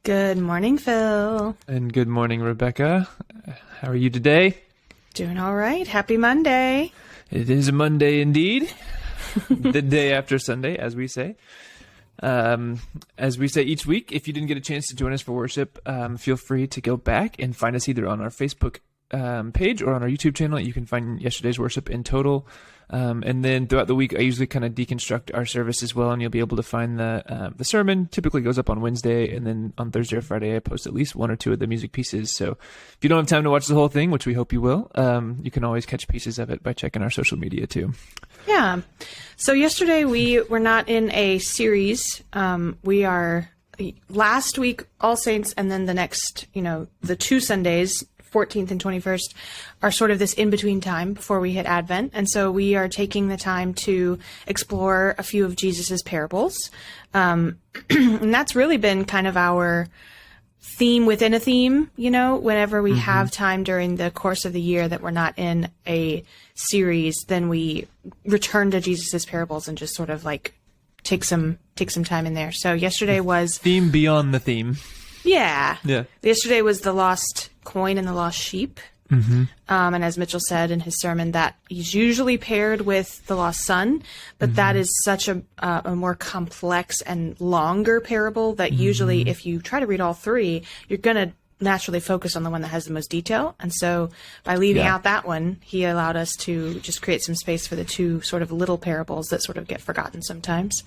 Good morning, Phil. And good morning, Rebecca. How are you today? Doing all right. Happy Monday. It is a Monday indeed. The day after Sunday, as we say. As we say each week, if you didn't get a chance to join us for worship, feel free to go back and find us either on our Facebook page or on our YouTube channel. You can find yesterday's worship in total. And then throughout the week, I usually kind of deconstruct our service as well, and you'll be able to find the sermon. Typically goes up on Wednesday, and then on Thursday or Friday, I post at least one or two of the music pieces. So if you don't have time to watch the whole thing, which we hope you will, you can always catch pieces of it by checking our social media too. Yeah. So yesterday we were not in a series. We are last week, All Saints, and then the next, the two Sundays, 14th and 21st, are sort of this in-between time before we hit Advent. And so we are taking the time to explore a few of Jesus's parables. And that's really been kind of our theme within a theme, whenever we have time during the course of the year that we're not in a series, then we return to Jesus's parables and just sort of like take some time in there. So yesterday was theme beyond the theme. Yeah. Yesterday was the lost coin and the lost sheep. And as Mitchell said in his sermon, that he's usually paired with the lost son, but that is such a more complex and longer parable that usually if you try to read all three, you're going to naturally focus on the one that has the most detail. And so by leaving out that one, he allowed us to just create some space for the two sort of little parables that sort of get forgotten sometimes.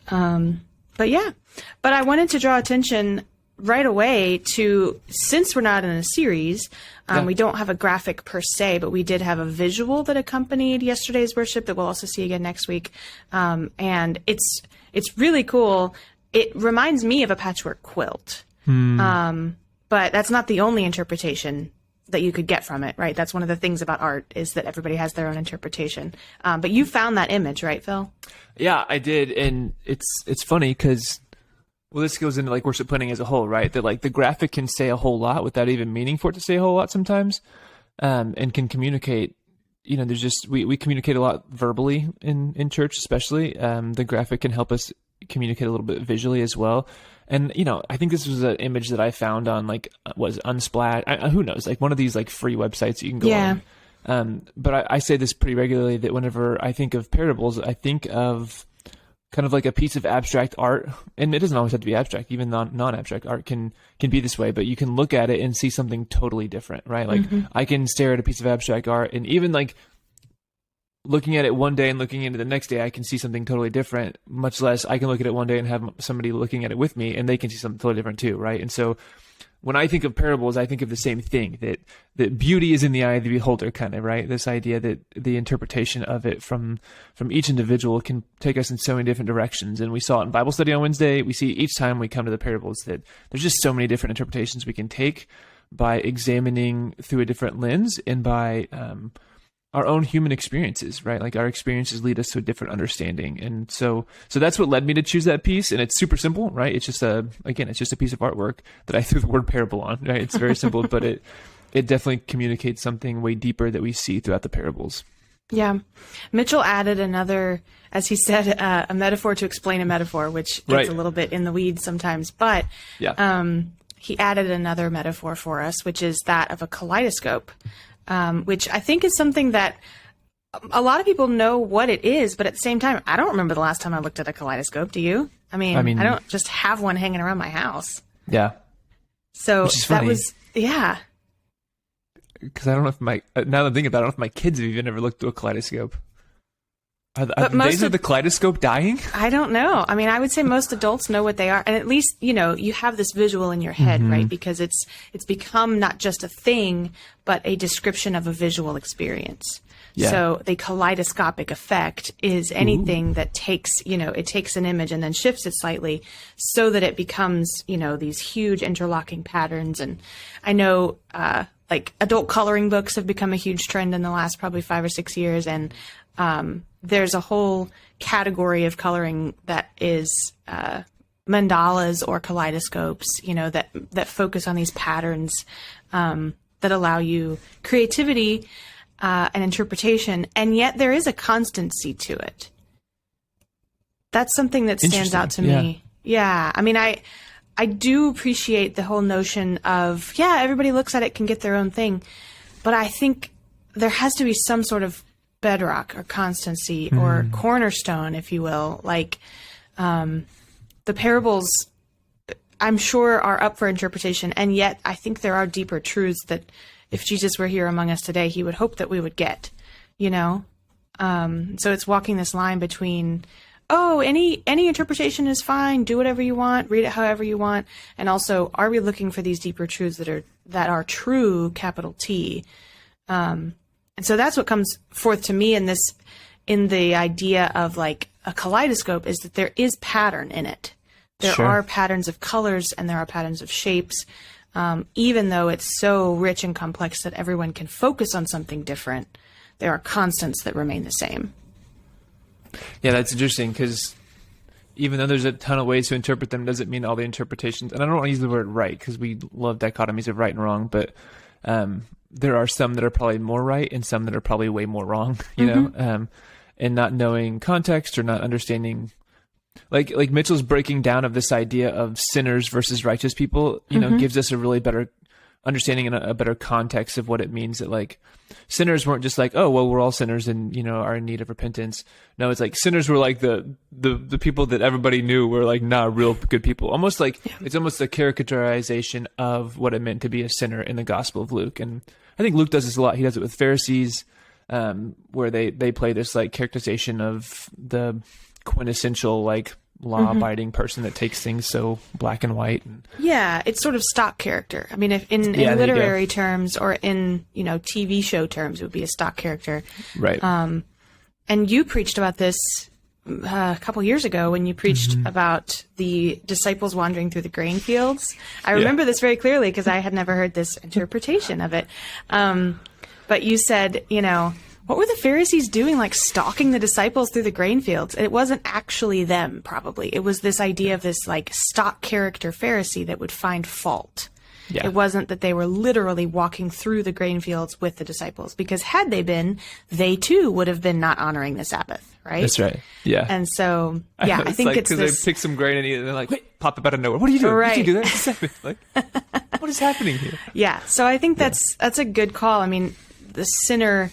But I wanted to draw attention right away to, since we're not in a series, we don't have a graphic per se, but we did have a visual that accompanied yesterday's worship that we'll also see again next week. And it's really cool. It reminds me of a patchwork quilt. But that's not the only interpretation that you could get from it, right? That's one of the things about art, is that everybody has their own interpretation. But you found that image, right, Phil? Yeah, I did. And it's funny because, well, this goes into like worship planning as a whole, right? That like the graphic can say a whole lot without even meaning for it to say a whole lot sometimes, and can communicate. There's just we communicate a lot verbally in church, especially. The graphic can help us communicate a little bit visually as well. And I think this was an image that I found on was Unsplash. Who knows? Like one of these like free websites you can go on. But I say this pretty regularly, that whenever I think of parables, I think of kind of like a piece of abstract art, and it doesn't always have to be abstract. Even non-abstract art can be this way, but you can look at it and see something totally different, right? Like I can stare at a piece of abstract art, and even like looking at it one day and looking into the next day, I can see something totally different. Much less, I can look at it one day and have somebody looking at it with me, and they can see something totally different too, right? And so when I think of parables, I think of the same thing, that beauty is in the eye of the beholder, kind of, right? This idea that the interpretation of it from each individual can take us in so many different directions. And we saw it in Bible study on Wednesday. We see each time we come to the parables that there's just so many different interpretations we can take by examining through a different lens and by our own human experiences, right? Like our experiences lead us to a different understanding. And so that's what led me to choose that piece. And it's super simple, right? It's just it's just a piece of artwork that I threw the word parable on, right? It's very simple, but it definitely communicates something way deeper that we see throughout the parables. Yeah. Mitchell added another, as he said, a metaphor to explain a metaphor, which gets a little bit in the weeds sometimes, but he added another metaphor for us, which is that of a kaleidoscope. Which I think is something that a lot of people know what it is, but at the same time, I don't remember the last time I looked at a kaleidoscope. Do you? I mean, I don't just have one hanging around my house. Yeah. So that funny. Was, yeah. Because I don't know if now that I'm thinking about it, I don't know if my kids have even ever looked through a kaleidoscope. Are the days of the kaleidoscope dying? I don't know. I mean, I would say most adults know what they are. And at least, you have this visual in your head, right? Because it's become not just a thing, but a description of a visual experience. Yeah. So the kaleidoscopic effect is anything that takes, it takes an image and then shifts it slightly so that it becomes, these huge interlocking patterns. And I know, like adult coloring books have become a huge trend in the last probably 5 or 6 years. And, there's a whole category of coloring that is mandalas or kaleidoscopes, that focus on these patterns that allow you creativity and interpretation, and yet there is a constancy to it. That's something that stands out to me. Yeah. I mean, I I do appreciate the whole notion of, everybody looks at it, can get their own thing. But I think there has to be some sort of bedrock or constancy or cornerstone, if you will. Like, the parables, I'm sure, are up for interpretation. And yet I think there are deeper truths that if Jesus were here among us today, he would hope that we would get, So it's walking this line between, any interpretation is fine. Do whatever you want. Read it however you want. And also, are we looking for these deeper truths that are true, capital T? And so that's what comes forth to me in the idea of like a kaleidoscope, is that there is pattern in it. There are patterns of colors and there are patterns of shapes. Even though it's so rich and complex that everyone can focus on something different, there are constants that remain the same. Yeah, that's interesting, because even though there's a ton of ways to interpret them, doesn't mean all the interpretations, and I don't want to use the word right because we love dichotomies of right and wrong, but there are some that are probably more right and some that are probably way more wrong, you know, and not knowing context or not understanding, like Mitchell's breaking down of this idea of sinners versus righteous people, you know, gives us a really better understanding and a better context of what it means that like sinners weren't just like, oh, well, we're all sinners and, are in need of repentance. No, it's like sinners were like the people that everybody knew were like not real good people. Almost like it's almost a caricaturization of what it meant to be a sinner in the Gospel of Luke. And I think Luke does this a lot. He does it with Pharisees, where they play this like characterization of the quintessential like law-abiding person that takes things so black and white. Yeah, it's sort of stock character. I mean, if in literary terms or in, TV show terms, it would be a stock character. Right. And you preached about this a couple years ago when you preached about the disciples wandering through the grain fields. I remember this very clearly because I had never heard this interpretation of it. But you said, what were the Pharisees doing, like stalking the disciples through the grain fields? It wasn't actually them, probably. It was this idea of this like stock character Pharisee that would find fault. Yeah. It wasn't that they were literally walking through the grain fields with the disciples, because had they been, they too would have been not honoring the Sabbath, right? That's right. Yeah. And so, I think like, it's because they pick some grain and eat it, and they're like, wait, pop up out of nowhere. What are you doing? Right. Did you do that? It's Sabbath. Like, what is happening here? Yeah. So I think that's a good call. I mean, the sinner,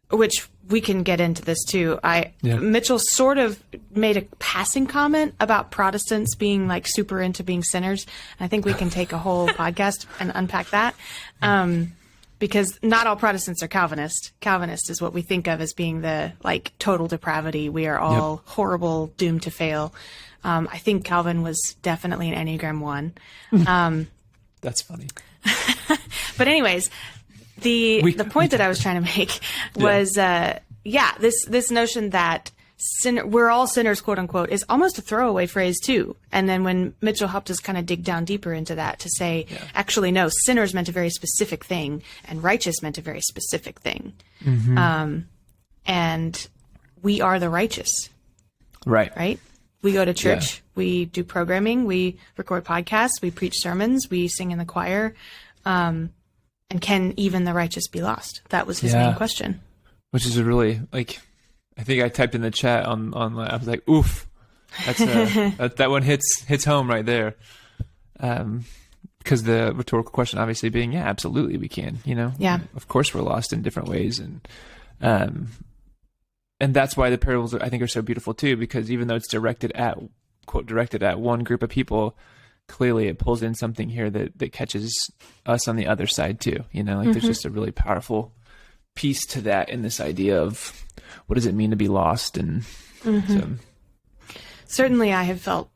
which we can get into this too. Mitchell sort of made a passing comment about Protestants being like super into being sinners. I think we can take a whole podcast and unpack that. Because not all Protestants are Calvinist. Calvinist is what we think of as being the like total depravity. We are all horrible, doomed to fail. I think Calvin was definitely an Enneagram 1. That's funny. But anyways, the point that I was trying to make was, this notion that we're all sinners, quote unquote, is almost a throwaway phrase too. And then when Mitchell helped us kind of dig down deeper into that to say, actually, no, sinners meant a very specific thing and righteous meant a very specific thing. And we are the righteous. Right? We go to church, we do programming, we record podcasts, we preach sermons, we sing in the choir. And can even the righteous be lost? That was his main question. Which is a really, like, I think I typed in the chat on I was like, oof, that's that one hits home right there. Because the rhetorical question obviously being, absolutely we can, Yeah. Of course we're lost in different ways. And that's why the parables I think are so beautiful too, because even though it's directed at one group of people, clearly it pulls in something here that catches us on the other side too. There's just a really powerful piece to that in this idea of what does it mean to be lost. And so. Certainly I have felt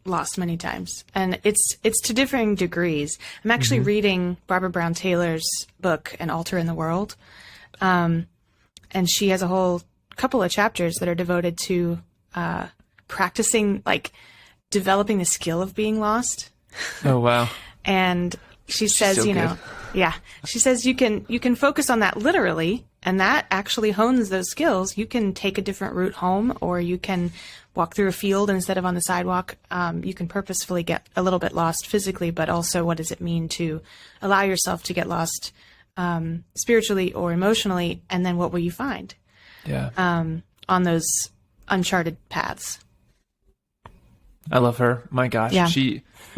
lost many times, and it's to differing degrees. I'm actually reading Barbara Brown Taylor's book, An Altar in the World. And she has a whole couple of chapters that are devoted to practicing, like, developing the skill of being lost. Oh, wow. And she says, so she says you can focus on that literally, and that actually hones those skills. You can take a different route home, or you can walk through a field instead of on the sidewalk. You can purposefully get a little bit lost physically, but also what does it mean to allow yourself to get lost spiritually or emotionally, and then what will you find on those uncharted paths? I love her. My gosh. Yeah.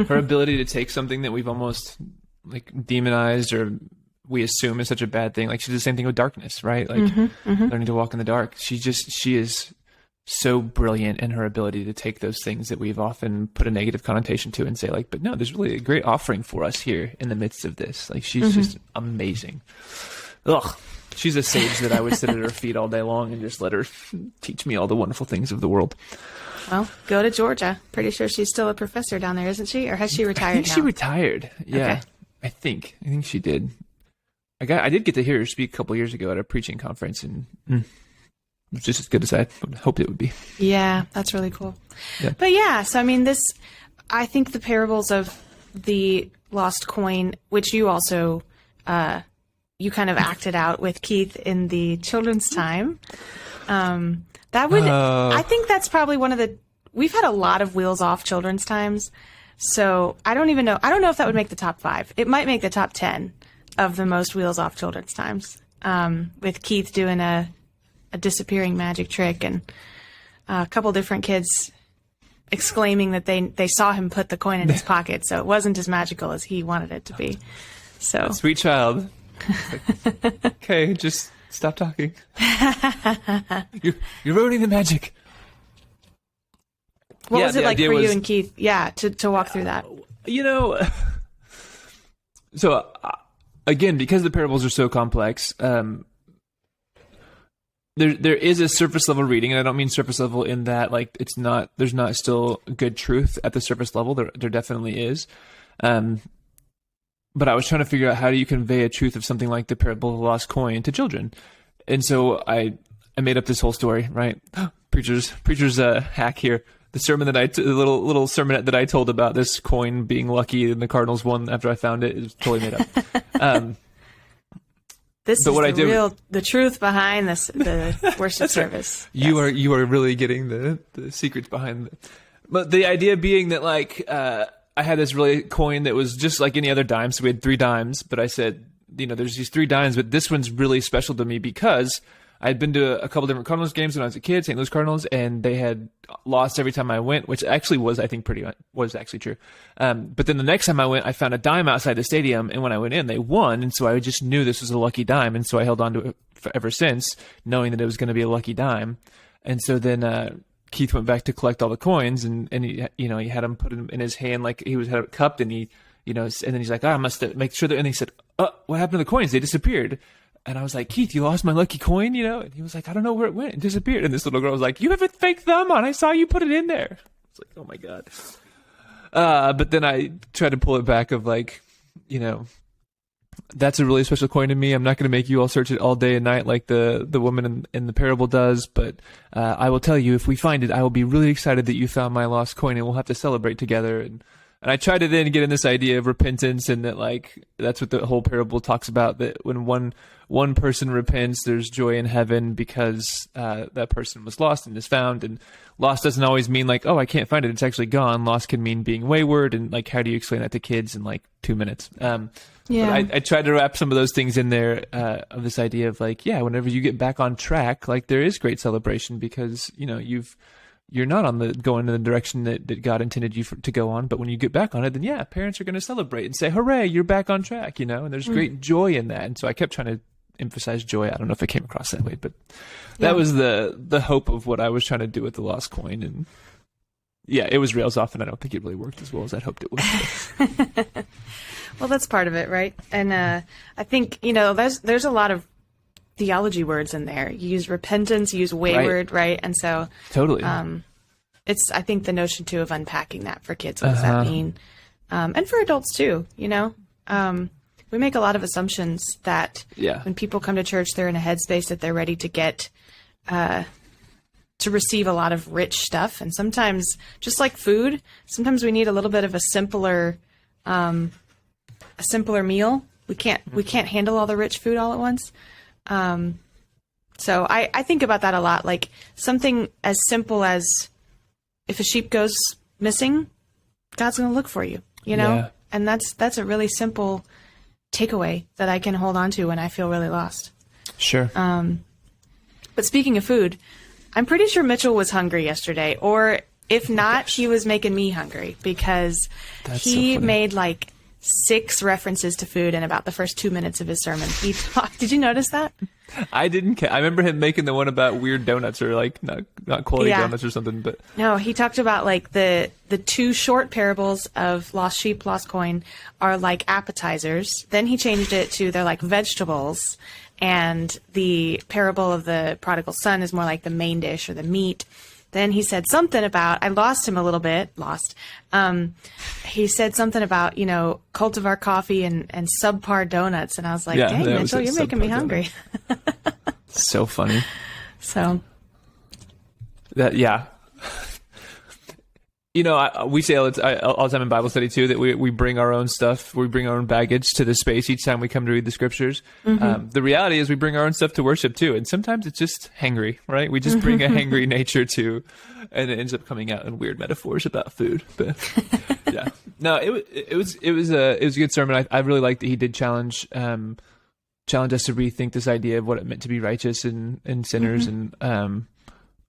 Her ability to take something that we've almost like demonized or we assume is such a bad thing. Like she did the same thing with darkness, right? Like learning to walk in the dark. She is so brilliant in her ability to take those things that we've often put a negative connotation to and say like, but no, there's really a great offering for us here in the midst of this. Like she's just amazing. Ugh. She's a sage that I would sit at her feet all day long and just let her teach me all the wonderful things of the world. Well, go to Georgia. Pretty sure she's still a professor down there, isn't she? Or has she retired I think now? she retired. Yeah. Okay. I think she did. I did get to hear her speak a couple years ago at a preaching conference, and it was just as good as I hoped it would be. Yeah, that's really cool. Yeah. But yeah, so I mean, I think the parables of the lost coin, which you also, you kind of acted out with Keith in the children's time. I think that's probably we've had a lot of wheels off children's times. So I don't even know. I don't know if that would make the top 5. It might make the top 10 of the most wheels off children's times. With Keith doing a disappearing magic trick and a couple different kids exclaiming that they saw him put the coin in his pocket. So it wasn't as magical as he wanted it to be. So sweet child. Like, okay, just stop talking. You're ruining the magic. What was it like for you and Keith? Yeah, to walk through that. So again, because the parables are so complex, there is a surface level reading, and I don't mean surface level in that like there's not still good truth at the surface level. There definitely is. But I was trying to figure out how do you convey a truth of something like the parable of the lost coin to children. And so I made up this whole story, right? Preacher's hack here. The sermon the little sermonette that I told about this coin being lucky and the Cardinals won after I found it is totally made up. This is the truth behind the worship service. Right. You are really getting the secrets behind it. But the idea being that like, I had this really coin that was just like any other dime. So we had 3 dimes, but I said, there's these 3 dimes, but this one's really special to me because I'd been to a couple different Cardinals games when I was a kid, St. Louis Cardinals, and they had lost every time I went, which actually was, I think, was actually true. But then the next time I went, I found a dime outside the stadium, and when I went in, they won, and so I just knew this was a lucky dime, and so I held on to it ever since, knowing that it was going to be a lucky dime. And so then Keith went back to collect all the coins, and he had them put them in his hand like he had it cupped, and he, and then he's like, I must make sure that, and he said, what happened to the coins? They disappeared. And I was like, Keith, you lost my lucky coin, And he was like, I don't know where it went. It disappeared. And this little girl was like, you have a fake thumb on. I saw you put it in there. It's like, oh my God. But then I tried to pull it back of like, that's a really special coin to me. I'm not going to make you all search it all day and night like the woman in the parable does. But I will tell you, if we find it, I will be really excited that you found my lost coin and we'll have to celebrate together. And I try to then get in this idea of repentance and that like, that's what the whole parable talks about, that when one person repents, there's joy in heaven because that person was lost and is found. And lost doesn't always mean like, oh, I can't find it. It's actually gone. Lost can mean being wayward. And like, how do you explain that to kids in like 2 minutes? But I tried to wrap some of those things in there of this idea of like, yeah, whenever you get back on track, like there is great celebration because, you're not going in the direction that God intended you to go on. But when you get back on it, then yeah, parents are going to celebrate and say, hooray, you're back on track, and there's great joy in that. And so I kept trying to emphasize joy. I don't know if it came across that way, but that was the hope of what I was trying to do with the lost coin. And yeah, it was rails off and I don't think it really worked as well as I'd hoped it would. Well, that's part of it. Right. And, I think, there's a lot of theology words in there. You use repentance, you use wayward, right? And so totally. It's I think the notion too of unpacking that for kids. What does that mean? And for adults too, we make a lot of assumptions that when people come to church, they're in a headspace that they're ready to get to receive a lot of rich stuff. And sometimes, just like food, sometimes we need a little bit of a simpler meal. We can't handle all the rich food all at once. So I think about that a lot, like something as simple as if a sheep goes missing, God's going to look for you, and that's a really simple takeaway that I can hold on to when I feel really lost. Sure. But speaking of food, I'm pretty sure Mitchell was hungry yesterday, or If not, he was making me hungry because he made like 6 references to food in about the first 2 minutes of his sermon. He talked. Did you notice that? I didn't. I remember him making the one about weird donuts or like not quality donuts or something. But no, he talked about like the 2 short parables of lost sheep, lost coin are like appetizers. Then he changed it to they're like vegetables, and the parable of the prodigal son is more like the main dish or the meat. Then he said something about, I lost him a little bit, he said something about, cultivar coffee and subpar donuts. And I was like, dang, Mitchell, you're making me hungry. So funny. So. Yeah. We say all the time in Bible study too that we bring our own stuff, we bring our own baggage to the space each time we come to read the scriptures. Mm-hmm. The reality is we bring our own stuff to worship too, and sometimes it's just hangry, right? We just bring a hangry nature to, and it ends up coming out in weird metaphors about food. But yeah, no, it was a good sermon. I really liked that he did challenge us to rethink this idea of what it meant to be righteous and sinners, and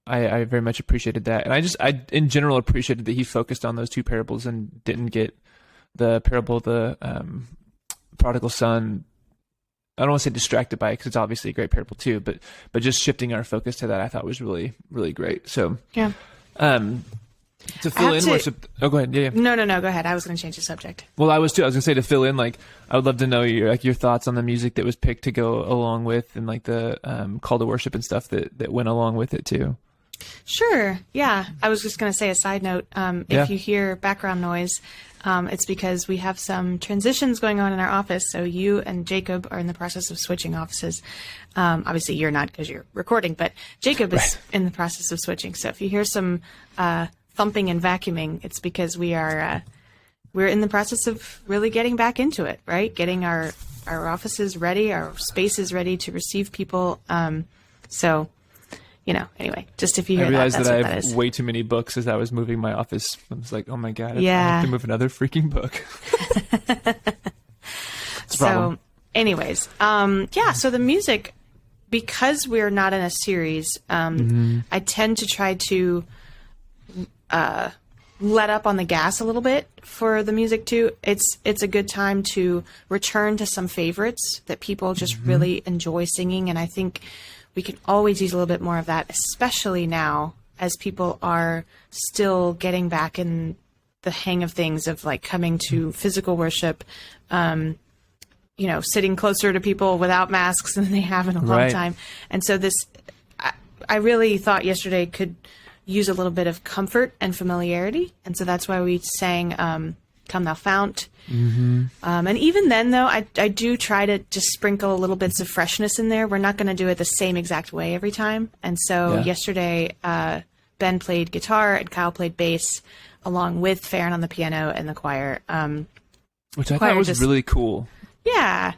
I very much appreciated that. And I in general appreciated that he focused on those 2 parables and didn't get the parable of the prodigal son. I don't want to say distracted by it because it's obviously a great parable too, but just shifting our focus to that I thought was really, really great. So, yeah. To fill in worship. Oh, go ahead. Yeah. No, go ahead. I was going to change the subject. Well, I was too. I was going to say to fill in, like, I would love to know your thoughts on the music that was picked to go along with, and like the call to worship and stuff that went along with it too. Sure. Yeah. I was just going to say a side note. If you hear background noise, it's because we have some transitions going on in our office. So you and Jacob are in the process of switching offices. Obviously you're not because you're recording, but Jacob is in the process of switching. So if you hear some thumping and vacuuming, it's because we're in the process of really getting back into it, right? Getting our offices ready, our spaces ready to receive people. Anyway, just if you hear I realized that I have way too many books as I was moving my office. I was like, oh my God, I have to move another freaking book. So anyways, so the music, because we're not in a series, I tend to try to let up on the gas a little bit for the music too. It's a good time to return to some favorites that people just really enjoy singing, and I think we can always use a little bit more of that, especially now as people are still getting back in the hang of things of like coming to physical worship, sitting closer to people without masks than they have in a long time. And so I really thought yesterday could use a little bit of comfort and familiarity. And so that's why we sang Come Thou Fount. And even then, though, I do try to just sprinkle a little bits of freshness in there. We're not going to do it the same exact way every time. And so yesterday, Ben played guitar and Kyle played bass along with Farron on the piano and the choir. Which I thought was really cool. Yeah.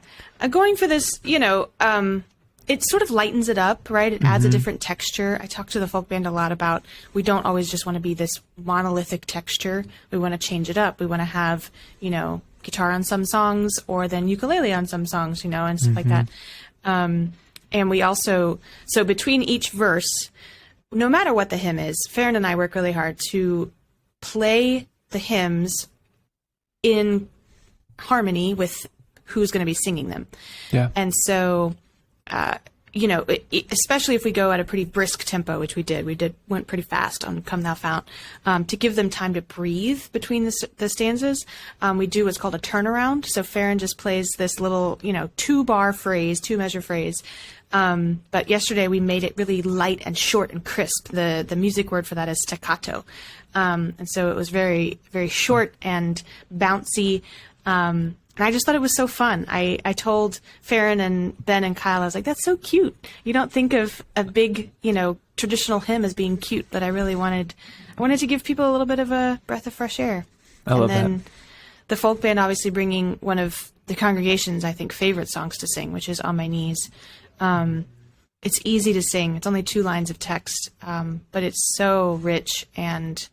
Going for this, it sort of lightens it up, right? It adds a different texture. I talk to the folk band a lot about we don't always just want to be this monolithic texture. We want to change it up. We want to have, guitar on some songs or then ukulele on some songs, and stuff like that. And we also, so between each verse, no matter what the hymn is, Farron and I work really hard to play the hymns in harmony with who's going to be singing them. Yeah. And so, especially if we go at a pretty brisk tempo, which we went pretty fast on Come Thou Fount, to give them time to breathe between the stanzas. We do what's called a turnaround. So Farron just plays this little, 2-bar phrase, 2-measure phrase. But yesterday we made it really light and short and crisp. The music word for that is staccato. And so it was very, very short and bouncy. And I just thought it was so fun. I told Farron and Ben and Kyle, I was like, that's so cute. You don't think of a big, traditional hymn as being cute, but I really wanted to give people a little bit of a breath of fresh air. I love that. The folk band obviously bringing one of the congregation's, I think, favorite songs to sing, which is On My Knees. It's easy to sing. It's only 2 lines of text, but it's so rich and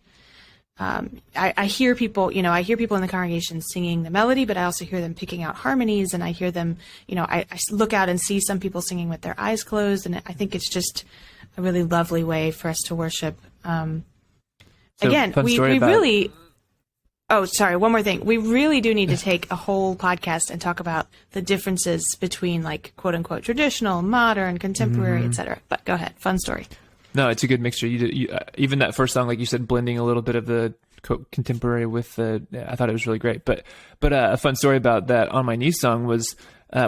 I hear people in the congregation singing the melody, but I also hear them picking out harmonies, and I hear them, I look out and see some people singing with their eyes closed, and I think it's just a really lovely way for us to worship. So, again, fun we story about- really. Oh, sorry. One more thing. We really do need to take a whole podcast and talk about the differences between like quote unquote traditional, modern, contemporary, etc. But go ahead. Fun story. No, it's a good mixture. Even that first song, like you said, blending a little bit of the contemporary with I thought it was really great. But a fun story about that On My Knees song was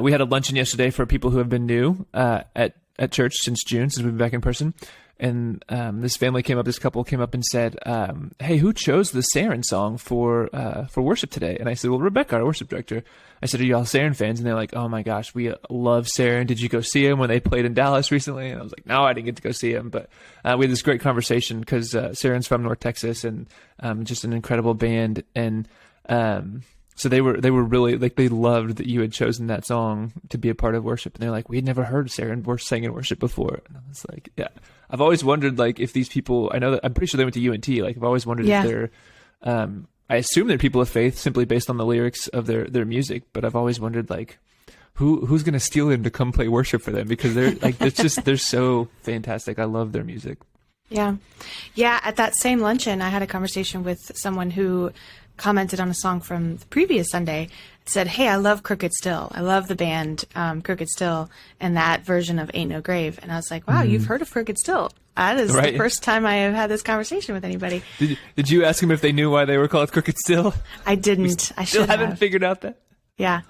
we had a luncheon yesterday for people who have been new at church since June, since we've been back in person. And this couple came up and said, hey, who chose the Saren song for worship today? And I said, well, Rebecca, our worship director. I said, are you all Saren fans? And they're like, oh my gosh, we love Saren. Did you go see them when they played in Dallas recently? And I was like, no, I didn't get to go see them. But we had this great conversation because Saren's from North Texas and just an incredible band. And so they were really like, they loved that you had chosen that song to be a part of worship. And they're like, we'd never heard Saren sing in worship before. And I was like, yeah. I've always wondered, like, if these people, I'm pretty sure they went to UNT. Like, I've always wondered if they're, I assume they're people of faith simply based on the lyrics of their music. But I've always wondered, like, who's going to steal them to come play worship for them? Because they're like, they're so fantastic. I love their music. Yeah. Yeah. At that same luncheon, I had a conversation with someone who commented on a song from the previous Sunday, said, hey, I love Crooked Still. I love the band Crooked Still and that version of Ain't No Grave. And I was like, wow, you've heard of Crooked Still. That is the first time I have had this conversation with anybody. Did you ask them if they knew why they were called Crooked Still? I didn't. I still should haven't figured out that. Yeah.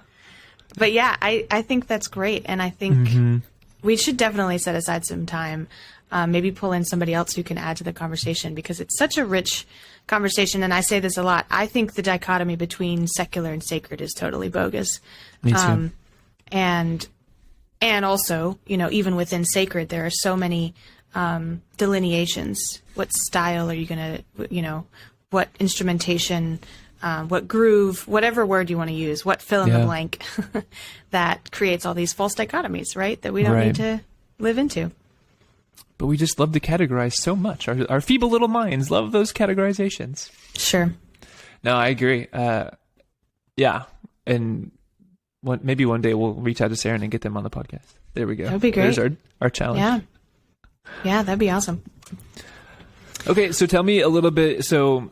But yeah, I think that's great. And I think we should definitely set aside some time, maybe pull in somebody else who can add to the conversation because it's such a rich conversation. And I say this a lot. I think the dichotomy between secular and sacred is totally bogus. Me too. And also, even within sacred, there are so many delineations. What style are you going to, what instrumentation, what groove, whatever word you want to use, what fill in the blank that creates all these false dichotomies, right? That we don't need to live into. But we just love to categorize so much. Our feeble little minds love those categorizations. Sure. No, I agree. Yeah. And maybe one day we'll reach out to Saren and get them on the podcast. There we go. That'd be great. There's our challenge. Yeah. Yeah, that'd be awesome. Okay, so tell me a little bit. So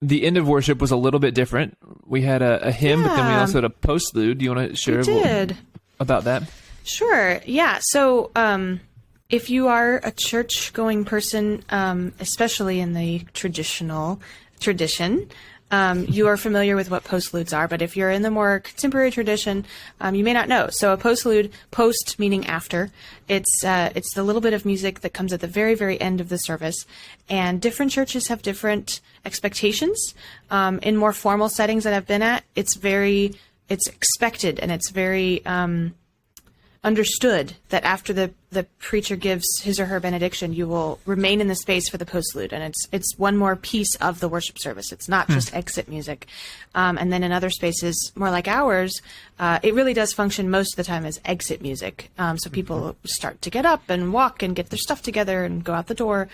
the end of worship was a little bit different. We had a hymn, but then we also had a postlude. Do you want to share about that? Sure. Yeah. So if you are a church-going person, especially in the traditional tradition, you are familiar with what postludes are. But if you're in the more contemporary tradition, you may not know. So a postlude, post meaning after, it's the little bit of music that comes at the very, very end of the service. And different churches have different expectations. In more formal settings that I've been at, it's expected and it's very understood that after the preacher gives his or her benediction, you will remain in the space for the postlude, and it's one more piece of the worship service. It's not just exit music. And then in other spaces, more like ours, it really does function most of the time as exit music. So people start to get up and walk and get their stuff together and go out the door.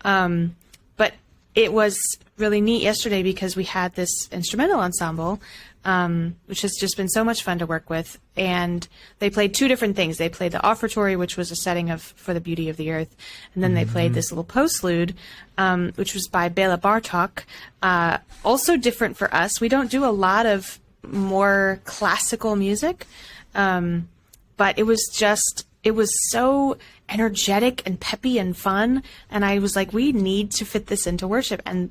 But it was really neat yesterday because we had this instrumental ensemble, which has just been so much fun to work with. And they played two different things. They played the offertory, which was a setting for the beauty of the earth. And then they played this little postlude, which was by Bela Bartok. Also different for us. We don't do a lot of more classical music. But it was so energetic and peppy and fun. And I was like, we need to fit this into worship. And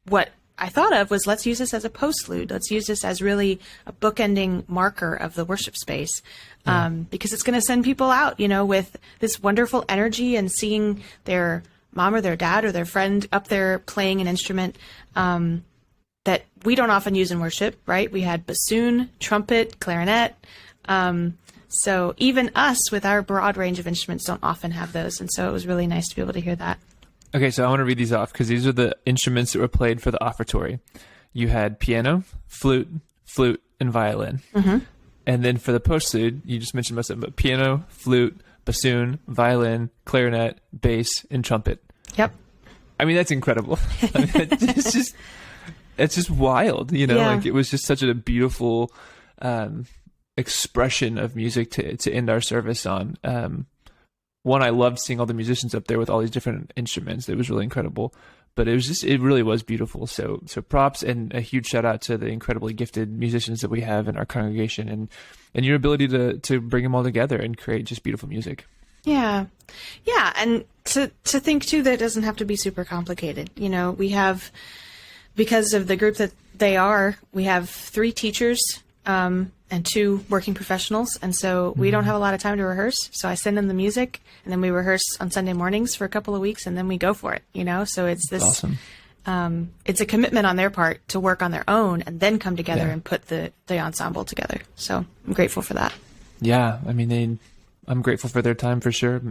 what I thought of was, let's use this as a postlude. Let's use this as really a bookending marker of the worship space, because it's going to send people out, with this wonderful energy and seeing their mom or their dad or their friend up there playing an instrument that we don't often use in worship, right? We had bassoon, trumpet, clarinet. So even us with our broad range of instruments don't often have those. And so it was really nice to be able to hear that. Okay, so I want to read these off because these are the instruments that were played for the offertory. You had piano, flute, and violin. Mm-hmm. And then for the postlude, you just mentioned most of them, but piano, flute, bassoon, violin, clarinet, bass, and trumpet. Yep. I mean, that's incredible. I mean, it's just wild, like it was just such a beautiful expression of music to end our service on. one, I loved seeing all the musicians up there with all these different instruments. It was really incredible. But it really was beautiful. So props, and a huge shout out to the incredibly gifted musicians that we have in our congregation, and your ability to bring them all together and create just beautiful music. Yeah. Yeah. And to think too, that it doesn't have to be super complicated. We have, because of the group that they are, we have 3 teachers, and 2 working professionals. And so we don't have a lot of time to rehearse. So I send them the music, and then we rehearse on Sunday mornings for a couple of weeks, and then we go for it, So it's this, awesome. It's a commitment on their part to work on their own and then come together and put the ensemble together. So I'm grateful for that. Yeah. I mean, I'm grateful for their time for sure.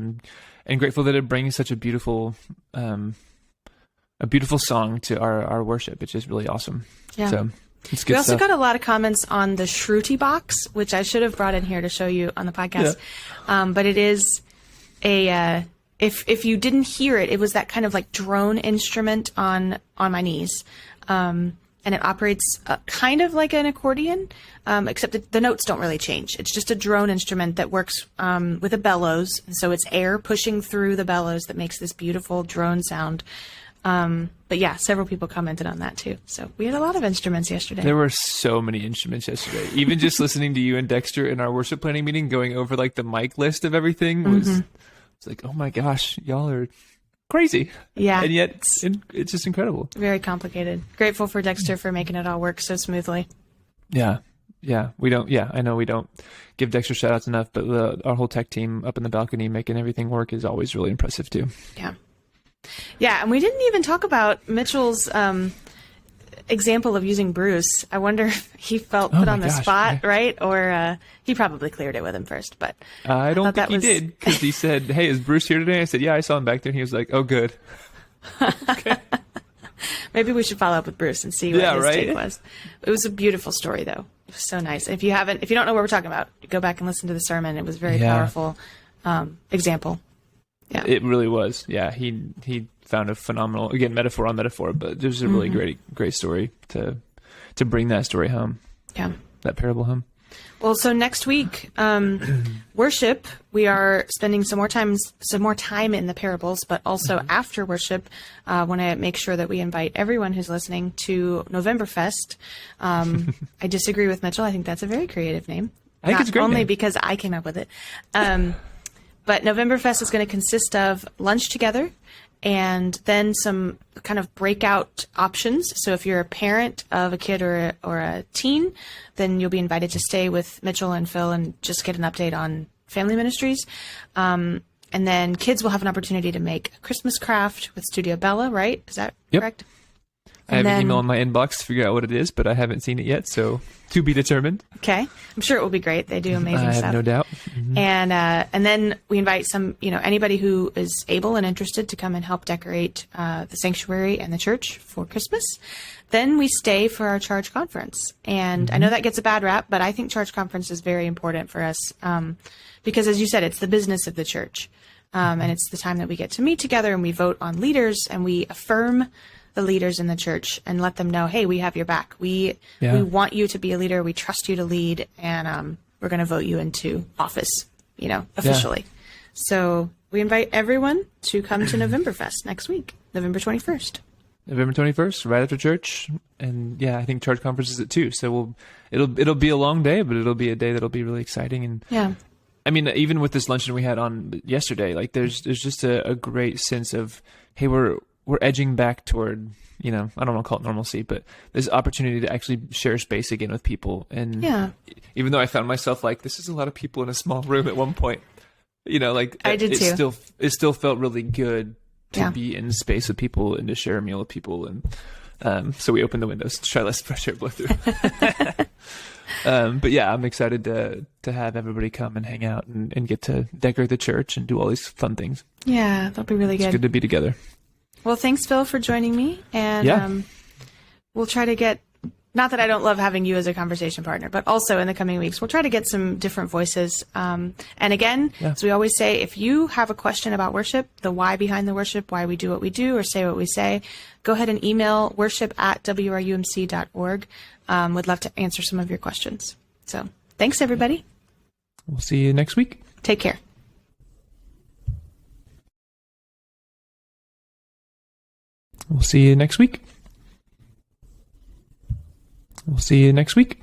And grateful that it brings such a beautiful song to our worship. It's just really awesome. Yeah. So it's good. We also stuff. got a lot of comments on the Shruti box, which I should have brought in here to show you on the podcast. Yeah. But it is if you didn't hear it, it was that kind of like drone instrument on my knees. And it operates kind of like an accordion, except that the notes don't really change. It's just a drone instrument that works with a bellows. And so it's air pushing through the bellows that makes this beautiful drone sound. But yeah, several people commented on that too. So we had a lot of instruments yesterday. There were so many instruments yesterday. Even just listening to you and Dexter in our worship planning meeting, going over like the mic list of everything was it's like, oh my gosh, y'all are crazy. Yeah. And yet it's just incredible. Very complicated. Grateful for Dexter for making it all work so smoothly. Yeah. Yeah. I know we don't give Dexter shout outs enough, but our whole tech team up in the balcony making everything work is always really impressive too. Yeah. Yeah, and we didn't even talk about Mitchell's example of using Bruce. I wonder if he felt put on the spot, right? Or he probably cleared it with him first. But I don't think he did, because he said, "Hey, is Bruce here today?" I said, "Yeah, I saw him back there." And he was like, "Oh, good." Okay. Maybe we should follow up with Bruce and see what his take was. It was a beautiful story, though. It was so nice. If you don't know what we're talking about, go back and listen to the sermon. It was a very powerful example. Yeah. It really was. Yeah, he found a phenomenal, again, metaphor on metaphor, but it was a really great story to bring that story home. Yeah. That parable home. Well, so next week, worship, we are spending some more time in the parables, but also after worship, I want to make sure that we invite everyone who's listening to Novemberfest. I disagree with Mitchell. I think that's a very creative name. I think it's a great only name. Because I came up with it. But Novemberfest is going to consist of lunch together and then some kind of breakout options. So if you're a parent of a kid or a teen, then you'll be invited to stay with Mitchell and Phil and just get an update on family ministries. And then kids will have an opportunity to make a Christmas craft with Studio Bella, right? Is that correct? I have an email in my inbox to figure out what it is, but I haven't seen it yet, so to be determined. Okay. I'm sure it will be great. They do amazing stuff. I have no doubt. Mm-hmm. And then we invite anybody who is able and interested to come and help decorate the sanctuary and the church for Christmas. Then we stay for our Charge Conference. And I know that gets a bad rap, but I think Charge Conference is very important for us because, as you said, it's the business of the church. And it's the time that we get to meet together and we vote on leaders and we affirm the leaders in the church and let them know, hey, we have your back. We want you to be a leader. We trust you to lead, and we're going to vote you into office, officially. Yeah. So we invite everyone to come to Novemberfest next week, November 21st. November 21st, right after church. And I think Charge Conference is it too. So it'll be a long day, but it'll be a day that'll be really exciting. And I mean, even with this luncheon we had on yesterday, like there's just a great sense of, hey, we're edging back toward, I don't want to call it normalcy, but this opportunity to actually share space again with people. And even though I found myself like, this is a lot of people in a small room at one point, I did too. It still felt really good to be in space with people and to share a meal with people. And so we opened the windows to try to let fresh air blow through. But I'm excited to have everybody come and hang out and get to decorate the church and do all these fun things. Yeah, that'll be really good. It's good to be together. Well, thanks, Phil, for joining me. And we'll try to get, not that I don't love having you as a conversation partner, but also in the coming weeks, we'll try to get some different voices. And again, as we always say, if you have a question about worship, the why behind the worship, why we do what we do or say what we say, go ahead and email worship@wrumc.org. We'd love to answer some of your questions. So thanks, everybody. We'll see you next week. Take care. We'll see you next week.